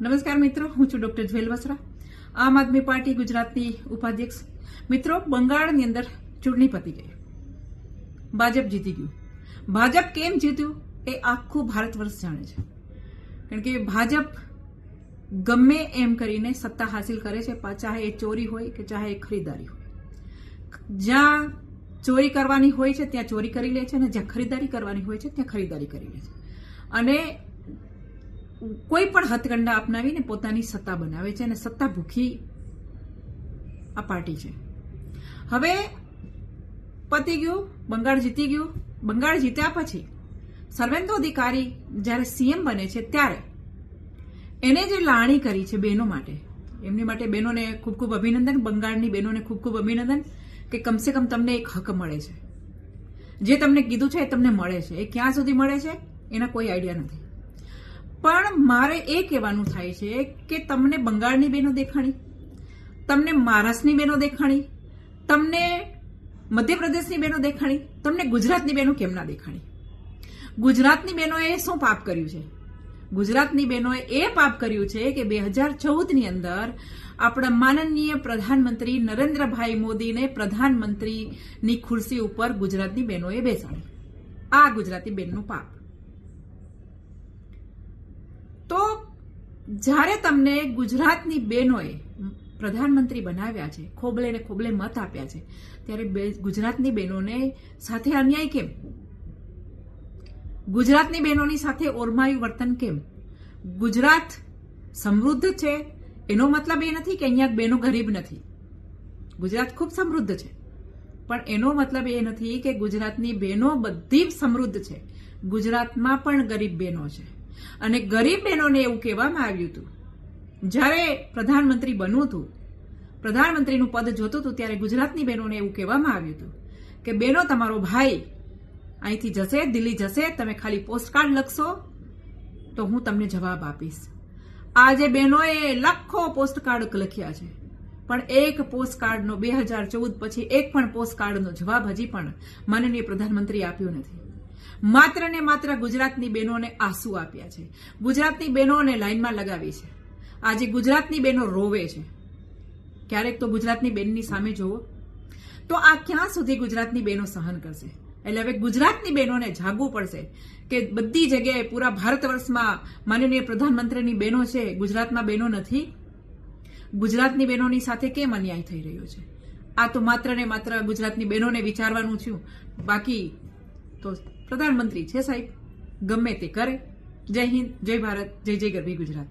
નમસ્કાર મિત્રો, હું છું ડોક્ટર જ્વેલ વસરા, આમ આદમી પાર્ટી ગુજરાતની ઉપાધ્યક્ષ. મિત્રો, બંગાળની અંદર ચૂંટણી પતી ગઈ, ભાજપ જીતી ગયું. ભાજપ કેમ જીત્યું એ આખું ભારત વર્ષ જાણે છે, કારણ કે ભાજપ ગમે એમ કરીને સત્તા હાસિલ કરે છે, ચાહે એ ચોરી હોય કે ચાહે એ ખરીદારી હોય. જ્યાં ચોરી કરવાની હોય છે ત્યાં ચોરી કરી લે છે અને જ્યાં ખરીદારી કરવાની હોય છે ત્યાં ખરીદારી કરી લે છે અને કોઈ પણ હથકંડા અપનાવીને પોતાની સત્તા બનાવે છે અને સત્તા ભૂખી આ પાર્ટી છે. હવે પતી ગયું, બંગાળ જીતી ગયું. બંગાળ જીત્યા પછી સર્વેન્દુ અધિકારી જ્યારે સીએમ બને છે ત્યારે એને જે લાણી કરી છે બહેનો માટે, એમની માટે બહેનોને ખૂબ ખૂબ અભિનંદન. બંગાળની બહેનોને ખૂબ ખૂબ અભિનંદન કે કમસે કમ તમને એક હક મળે છે. જે તમને કીધું છે એ તમને મળે છે. એ ક્યાં સુધી મળે છે એના કોઈ આઈડિયા નથી. પણ મારે એ કહેવાનું થાય છે કે તમને બંગાળની બહેનો દેખાણી, તમને મહારાષ્ટ્રની બહેનો દેખાણી, તમને મધ્યપ્રદેશની બહેનો દેખાણી, તમને ગુજરાતની બહેનો કેમ ના દેખાણી? ગુજરાતની બહેનોએ શું પાપ કર્યું છે? ગુજરાતની બહેનોએ એ પાપ કર્યું છે કે 2014ની અંદર આપણા માનનીય પ્રધાનમંત્રી નરેન્દ્રભાઈ મોદીને પ્રધાનમંત્રીની ખુરશી ઉપર ગુજરાતની બહેનોએ બેસાડી. આ ગુજરાતી બહેનનું પાપ. તો જ્યારે તમને ગુજરાતની બહેનોએ પ્રધાનમંત્રી બનાવ્યા છે, ખોબલે ને ખોબલે મત આપ્યા છે, ત્યારે ગુજરાતની બહેનોને સાથે અન્યાય કેમ? ગુજરાતની બહેનોની સાથે ઓરમાયું વર્તન કેમ? ગુજરાત સમૃદ્ધ છે એનો મતલબ એ નથી કે અહીંયા બહેનો ગરીબ નથી. ગુજરાત ખૂબ સમૃદ્ધ છે, પણ એનો મતલબ એ નથી કે ગુજરાતની બહેનો બધી સમૃદ્ધ છે. ગુજરાતમાં પણ ગરીબ બહેનો છે અને ગરીબ બહેનોને એવું કહેવામાં આવ્યું હતું, જ્યારે પ્રધાનમંત્રી બનવું હતું, પ્રધાનમંત્રીનું પદ જોતું હતું, ત્યારે ગુજરાતની બહેનોને એવું કહેવામાં આવ્યું હતું કે બહેનો, તમારો ભાઈ અહીંથી જશે, દિલ્હી જશે, તમે ખાલી પોસ્ટકાર્ડ લખશો તો હું તમને જવાબ આપીશ. આજે બહેનોએ લાખો પોસ્ટકાર્ડ લખ્યા છે, પણ એક પોસ્ટકાર્ડનો 2014 પછી એક પણ પોસ્ટકાર્ડનો જવાબ હજી પણ માનનીય પ્રધાનમંત્રી આપ્યો નથી. માત્ર ને માત્ર ગુજરાતની બહેનોને આંસુ આપ્યા છે, ગુજરાતની બહેનોને લાઈનમાં લગાવી છે. આજે ગુજરાતની બહેનો રોવે છે. ક્યારેક તો ગુજરાતની બહેનની સામે જોવો તો આ ક્યાં સુધી ગુજરાતની બહેનો સહન કરશે? એટલે હવે ગુજરાતની બહેનોને જાગવું પડશે કે બધી જગ્યાએ પૂરા ભારત વર્ષમાં માનનીય પ્રધાનમંત્રીની બહેનો છે, ગુજરાતમાં બહેનો નથી. ગુજરાતની બહેનોની સાથે કેમ અન્યાય થઈ રહ્યો છે? આ તો માત્ર ને માત્ર ગુજરાતની બહેનોને વિચારવાનું થયું. બાકી તો પ્રધાનમંત્રી છે સાહેબ, ગમે તે કરે. જય હિન્દ, જય ભારત, જય જય ગરવી ગુજરાત.